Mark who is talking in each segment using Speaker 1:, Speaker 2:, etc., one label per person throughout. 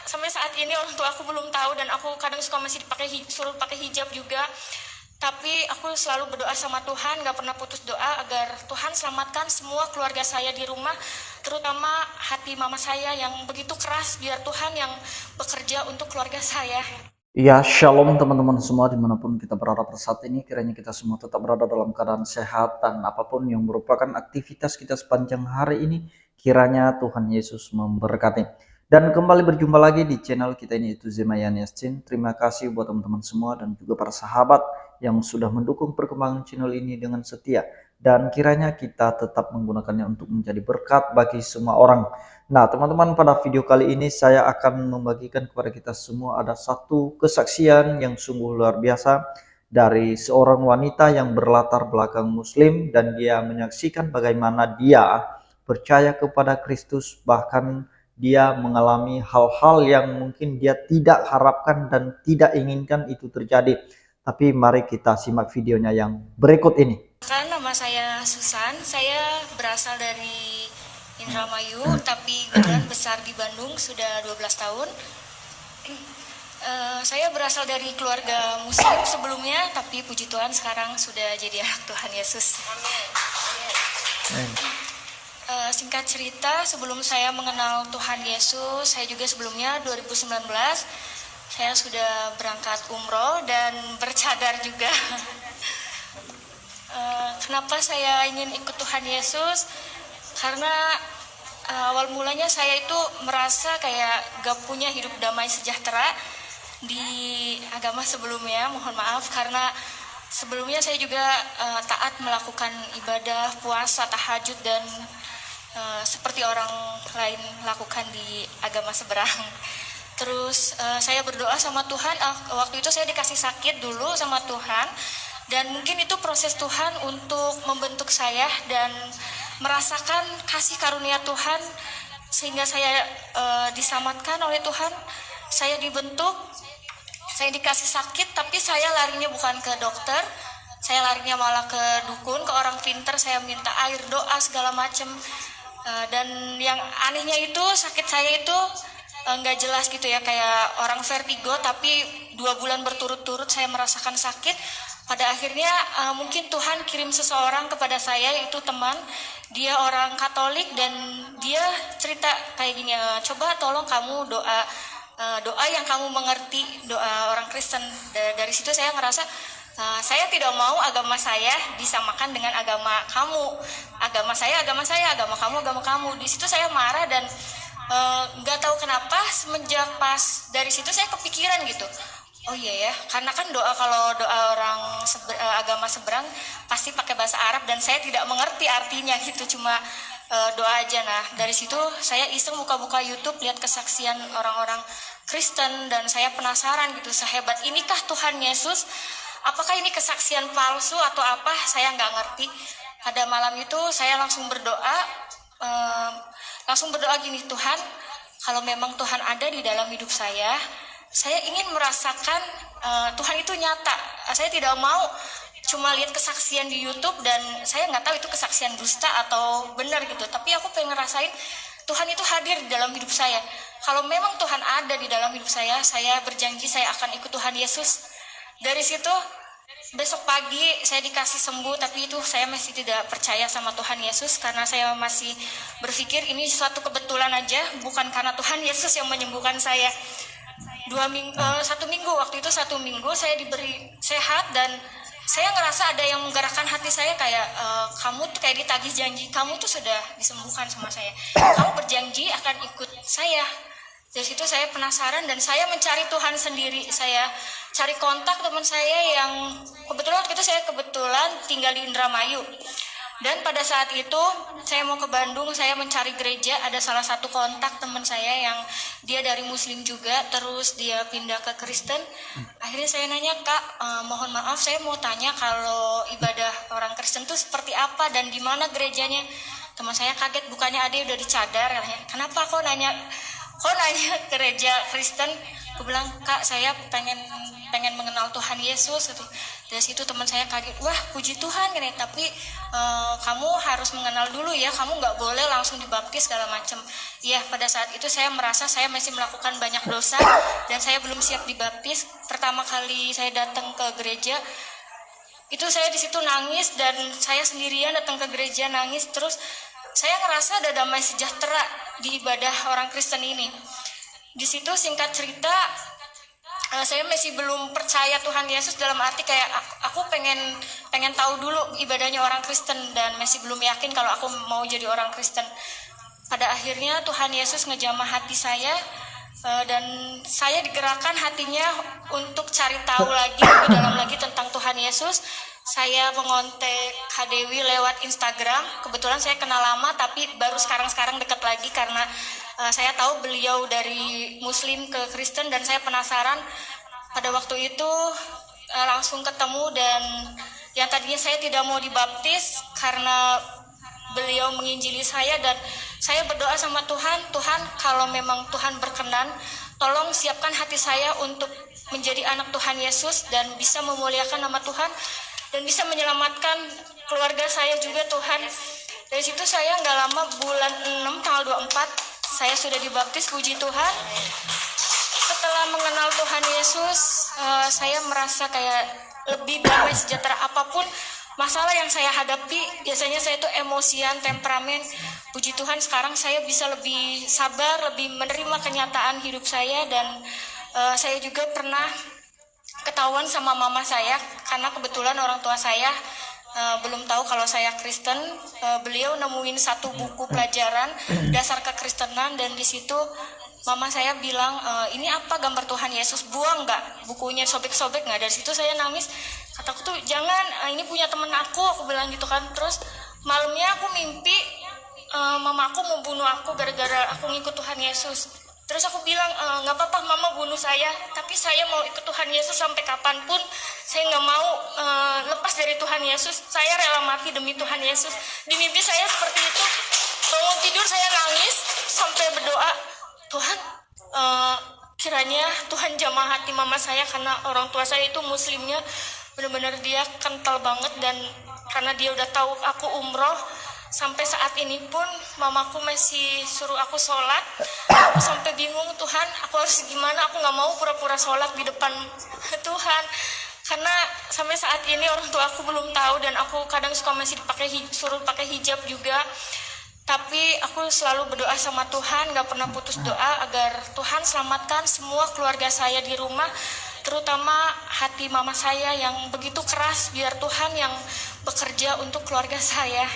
Speaker 1: sampai saat ini orang tua aku belum tahu, dan aku kadang suka masih suruh pakai hijab juga. Tapi aku selalu berdoa sama Tuhan, gak pernah putus doa agar Tuhan selamatkan semua keluarga saya di rumah, terutama hati mama saya yang begitu keras. Biar Tuhan yang bekerja untuk keluarga saya.
Speaker 2: Ya, shalom teman-teman semua dimanapun kita berada pada saat ini. Kiranya kita semua tetap berada dalam keadaan sehat dan apapun yang merupakan aktivitas kita sepanjang hari ini, kiranya Tuhan Yesus memberkati. Dan kembali berjumpa lagi di channel kita ini, yaitu Zemayan Yasin. Terima kasih buat teman-teman semua dan juga para sahabat yang sudah mendukung perkembangan channel ini dengan setia. Dan kiranya kita tetap menggunakannya untuk menjadi berkat bagi semua orang. Nah teman-teman, pada video kali ini saya akan membagikan kepada kita semua ada satu kesaksian yang sungguh luar biasa dari seorang wanita yang berlatar belakang muslim, dan dia menyaksikan bagaimana dia percaya kepada Kristus, bahkan dia mengalami hal-hal yang mungkin dia tidak harapkan dan tidak inginkan itu terjadi. Tapi mari kita simak videonya yang berikut ini.
Speaker 1: Nama saya Susan, saya berasal dari Indramayu, tapi kebetulan besar di Bandung sudah 12 tahun. Saya berasal dari keluarga muslim sebelumnya, tapi puji Tuhan sekarang sudah jadi anak Tuhan Yesus. Singkat cerita, sebelum saya mengenal Tuhan Yesus, saya juga sebelumnya 2019 saya sudah berangkat umroh dan bercadar juga. Kenapa saya ingin ikut Tuhan Yesus? Karena awal mulanya saya itu merasa kayak gak punya hidup damai sejahtera di agama sebelumnya. Mohon maaf, karena sebelumnya saya juga taat melakukan ibadah, puasa, tahajud, dan seperti orang lain lakukan di agama seberang. Terus saya berdoa sama Tuhan. Waktu itu saya dikasih sakit dulu sama Tuhan, dan mungkin itu proses Tuhan untuk membentuk saya dan merasakan kasih karunia Tuhan, sehingga saya diselamatkan oleh Tuhan. Saya dibentuk, saya dikasih sakit, tapi saya larinya bukan ke dokter, saya larinya malah ke dukun, ke orang pinter. Saya minta air, doa, segala macam. Dan yang anehnya itu sakit saya itu nggak jelas gitu ya, kayak orang vertigo, tapi 2 bulan berturut-turut saya merasakan sakit. Pada akhirnya mungkin Tuhan kirim seseorang kepada saya, yaitu teman. Dia orang Katolik dan dia cerita kayak gini, coba tolong kamu doa yang kamu mengerti, doa orang Kristen. Dari situ saya ngerasa saya tidak mau agama saya disamakan dengan agama kamu. Agama saya, agama kamu. Di situ saya marah dan nggak tahu kenapa semenjak pas dari situ saya kepikiran gitu. Oh iya ya, karena kan kalau doa orang agama seberang pasti pakai bahasa Arab dan saya tidak mengerti artinya gitu, cuma doa aja. Nah dari situ saya iseng buka-buka YouTube, lihat kesaksian orang-orang Kristen, dan saya penasaran gitu, sehebat inikah Tuhan Yesus? Apakah ini kesaksian palsu atau apa? Saya nggak ngerti. Pada malam itu saya langsung berdoa gini, Tuhan, kalau memang Tuhan ada di dalam hidup saya ingin merasakan Tuhan itu nyata. Saya tidak mau cuma lihat kesaksian di YouTube, dan saya nggak tahu itu kesaksian dusta atau benar gitu. Tapi aku pengen ngerasain Tuhan itu hadir di dalam hidup saya. Kalau memang Tuhan ada di dalam hidup saya berjanji saya akan ikut Tuhan Yesus. Dari situ besok pagi saya dikasih sembuh, tapi itu saya masih tidak percaya sama Tuhan Yesus, karena saya masih berpikir ini suatu kebetulan aja, bukan karena Tuhan Yesus yang menyembuhkan saya. 1 minggu waktu itu, 1 minggu saya diberi sehat, dan saya ngerasa ada yang menggerakkan hati saya, kayak kamu tuh kayak ditagih janji, kamu tuh sudah disembuhkan sama saya, kamu berjanji akan ikut saya. Dari situ saya penasaran dan saya mencari Tuhan sendiri. Saya cari kontak teman saya yang kebetulan waktu itu saya tinggal di Indramayu. Dan pada saat itu saya mau ke Bandung, saya mencari gereja. Ada salah satu kontak teman saya yang dia dari Muslim juga, terus dia pindah ke Kristen. Akhirnya saya nanya, Kak, mohon maaf saya mau tanya kalau ibadah orang Kristen itu seperti apa dan di mana gerejanya. Teman saya kaget, bukannya ada udah dicadar. Kenapa kok nanya gereja Kristen? Aku bilang, Kak, saya pengen pengen mengenal Tuhan Yesus gitu. Dari situ teman saya kaget, wah puji Tuhan gini, tapi kamu harus mengenal dulu ya, kamu nggak boleh langsung dibaptis segala macam. Iya, pada saat itu saya merasa saya masih melakukan banyak dosa dan saya belum siap dibaptis. Pertama kali saya datang ke gereja, itu saya di situ nangis dan saya sendirian datang ke gereja nangis, terus saya ngerasa ada damai sejahtera di ibadah orang Kristen ini. Di situ singkat cerita, saya masih belum percaya Tuhan Yesus, dalam arti kayak aku pengen tahu dulu ibadahnya orang Kristen dan masih belum yakin kalau aku mau jadi orang Kristen. Pada akhirnya Tuhan Yesus ngejamah hati saya, dan saya digerakkan hatinya untuk cari tahu lagi lebih dalam lagi tentang Tuhan Yesus. Saya mengontak Kak Dewi lewat Instagram. Kebetulan saya kenal lama tapi baru sekarang dekat lagi karena saya tahu beliau dari Muslim ke Kristen dan saya penasaran. Pada waktu itu langsung ketemu, dan yang tadinya saya tidak mau dibaptis karena beliau menginjili saya, dan saya berdoa sama Tuhan, Tuhan kalau memang Tuhan berkenan, tolong siapkan hati saya untuk menjadi anak Tuhan Yesus dan bisa memuliakan nama Tuhan dan bisa menyelamatkan keluarga saya juga Tuhan. Dari situ saya nggak lama, bulan 6 tanggal 24 saya sudah dibaptis, puji Tuhan. Setelah mengenal Tuhan Yesus, saya merasa kayak lebih damai sejahtera. Apapun masalah yang saya hadapi, biasanya saya itu emosian, temperamen. Puji Tuhan sekarang saya bisa lebih sabar, lebih menerima kenyataan hidup saya. Dan saya juga pernah ketahuan sama mama saya, karena kebetulan orang tua saya belum tahu kalau saya Kristen. Beliau nemuin satu buku pelajaran dasar kekristenan, dan di situ mama saya bilang, ini apa gambar Tuhan Yesus, buang nggak bukunya, sobek-sobek nggak. Dari situ saya nangis, kataku tuh jangan, ini punya temen aku bilang gitu kan. Terus malamnya aku mimpi mama aku mau bunuh aku gara-gara aku ngikut Tuhan Yesus. Terus aku bilang, nggak apa-apa mama bunuh saya, tapi saya mau ikut Tuhan Yesus sampai kapanpun. Saya nggak mau lepas dari Tuhan Yesus. Saya rela mati demi Tuhan Yesus. Di mimpi saya seperti itu. Bangun tidur saya nangis sampai berdoa, Tuhan, kiranya Tuhan jamah hati mama saya, karena orang tua saya itu Muslimnya benar-benar dia kental banget, dan karena dia udah tahu aku umroh. Sampai saat ini pun mamaku masih suruh aku sholat. Aku sampai bingung, Tuhan aku harus gimana, aku gak mau pura-pura sholat di depan Tuhan. Karena sampai saat ini orang tua aku belum tahu, dan aku kadang suka masih suruh pakai hijab juga. Tapi aku selalu berdoa sama Tuhan, gak pernah putus doa agar Tuhan selamatkan semua keluarga saya di rumah, terutama hati mama saya yang begitu keras, biar Tuhan yang bekerja untuk keluarga saya.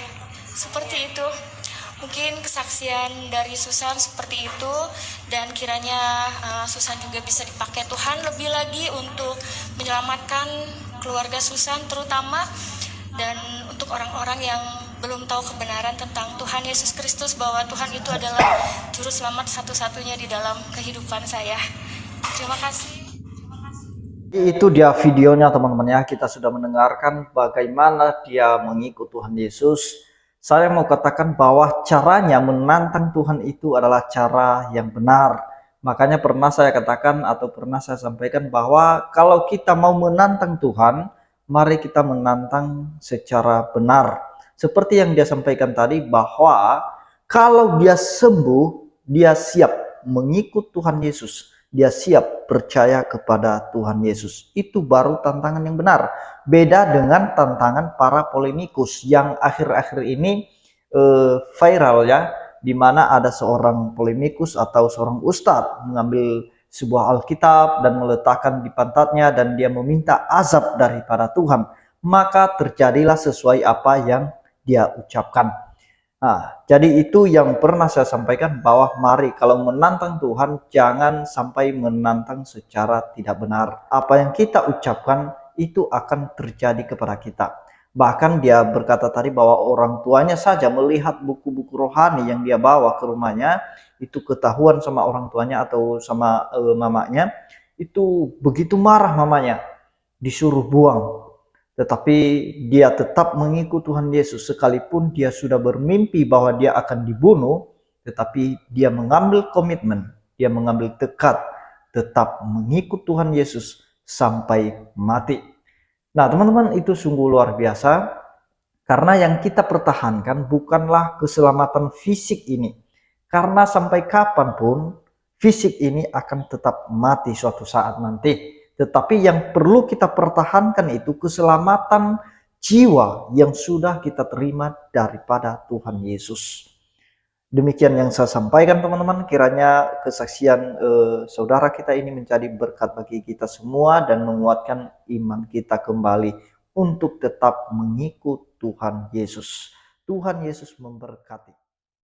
Speaker 1: Seperti itu mungkin kesaksian dari Susan seperti itu, dan kiranya Susan juga bisa dipakai Tuhan lebih lagi untuk menyelamatkan keluarga Susan terutama, dan untuk orang-orang yang belum tahu kebenaran tentang Tuhan Yesus Kristus, bahwa Tuhan itu adalah juru selamat satu-satunya di dalam kehidupan saya. Terima kasih.
Speaker 2: Itu dia videonya teman-teman ya. Kita sudah mendengarkan bagaimana dia mengikut Tuhan Yesus. Saya mau katakan bahwa caranya menantang Tuhan itu adalah cara yang benar. Makanya pernah saya katakan atau pernah saya sampaikan bahwa kalau kita mau menantang Tuhan, mari kita menantang secara benar. Seperti yang dia sampaikan tadi, bahwa kalau dia sembuh, dia siap mengikut Tuhan Yesus. Dia siap percaya kepada Tuhan Yesus. Itu baru tantangan yang benar. Beda dengan tantangan para polemikus yang akhir-akhir ini viral ya, di mana ada seorang polemikus atau seorang ustadz mengambil sebuah Alkitab dan meletakkan di pantatnya, dan dia meminta azab daripada Tuhan. Maka terjadilah sesuai apa yang dia ucapkan. Nah, jadi itu yang pernah saya sampaikan, bahwa mari kalau menantang Tuhan jangan sampai menantang secara tidak benar. Apa yang kita ucapkan itu akan terjadi kepada kita. Bahkan dia berkata tadi bahwa orang tuanya saja melihat buku-buku rohani yang dia bawa ke rumahnya, itu ketahuan sama orang tuanya atau sama mamanya, itu begitu marah mamanya, disuruh buang. Tetapi dia tetap mengikut Tuhan Yesus, sekalipun dia sudah bermimpi bahwa dia akan dibunuh, tetapi dia mengambil komitmen, dia mengambil tekad tetap mengikut Tuhan Yesus sampai mati. Nah, teman-teman, itu sungguh luar biasa karena yang kita pertahankan bukanlah keselamatan fisik ini. Karena sampai kapanpun fisik ini akan tetap mati suatu saat nanti. Tetapi yang perlu kita pertahankan itu keselamatan jiwa yang sudah kita terima daripada Tuhan Yesus. Demikian yang saya sampaikan, teman-teman. Kiranya kesaksian saudara kita ini menjadi berkat bagi kita semua dan menguatkan iman kita kembali untuk tetap mengikut Tuhan Yesus. Tuhan Yesus memberkati.